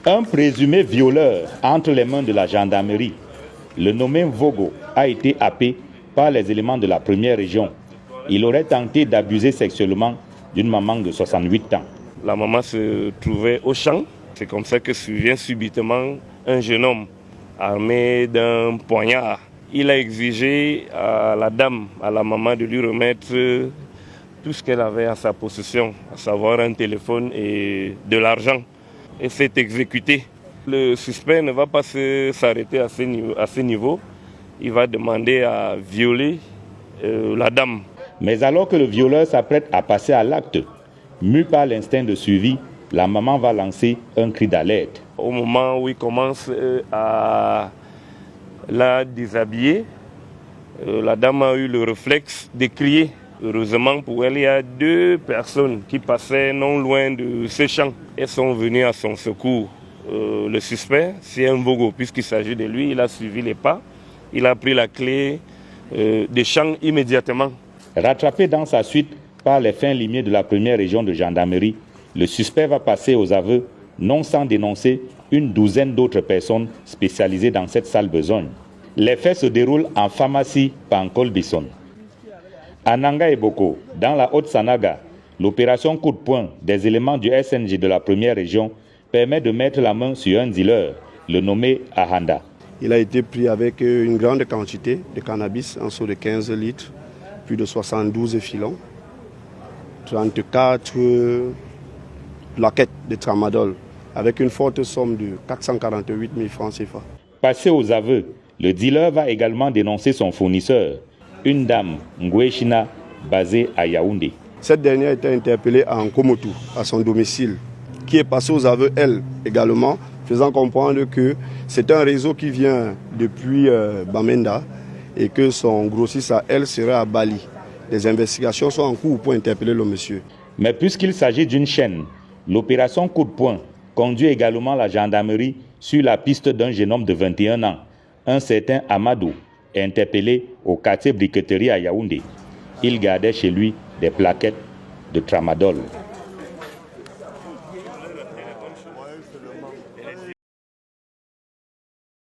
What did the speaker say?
Un présumé violeur entre les mains de la gendarmerie, le nommé Vogo, a été happé par les éléments de la première région. Il aurait tenté d'abuser sexuellement d'une maman de 68 ans. La maman se trouvait au champ. C'est comme ça que vient subitement un jeune homme armé d'un poignard. Il a exigé à la dame, à la maman, de lui remettre tout ce qu'elle avait à sa possession, à savoir un téléphone et de l'argent. Et c'est exécuté. Le suspect ne va pas s'arrêter à ce niveau. Il va demander à violer la dame. Mais alors que le violeur s'apprête à passer à l'acte, mû par l'instinct de survie, la maman va lancer un cri d'alerte. Au moment où il commence à la déshabiller, la dame a eu le réflexe de crier. Heureusement pour elle, il y a 2 personnes qui passaient non loin de ce champ. Elles sont venues à son secours. Le suspect, c'est un Vogo, puisqu'il s'agit de lui, il a suivi les pas. Il a pris la clé des champs immédiatement. Rattrapé dans sa suite par les fins limiers de la première région de gendarmerie, le suspect va passer aux aveux, non sans dénoncer une douzaine d'autres personnes spécialisées dans cette sale besogne. Les faits se déroulent en pharmacie Pankol-Bisson. À Nanga et Boko, dans la Haute-Sanaga, l'opération coup de poing des éléments du SNG de la première région permet de mettre la main sur un dealer, le nommé Ahanda. Il a été pris avec une grande quantité de cannabis, en dessous de 15 litres, plus de 72 filons, 34 plaquettes de tramadol, avec une forte somme de 448 000 francs CFA. Passé aux aveux, le dealer va également dénoncer son fournisseur, une dame, Ngweshina, basée à Yaoundé. Cette dernière a été interpellée à Nkomotou, à son domicile, qui est passée aux aveux, elle également, faisant comprendre que c'est un réseau qui vient depuis Bamenda et que son grossiste à elle serait à Bali. Les investigations sont en cours pour interpeller le monsieur. Mais puisqu'il s'agit d'une chaîne, l'opération coup de poing conduit également la gendarmerie sur la piste d'un jeune homme de 21 ans, un certain Amadou, interpellé au quartier briqueterie à Yaoundé. Il gardait chez lui des plaquettes de tramadol.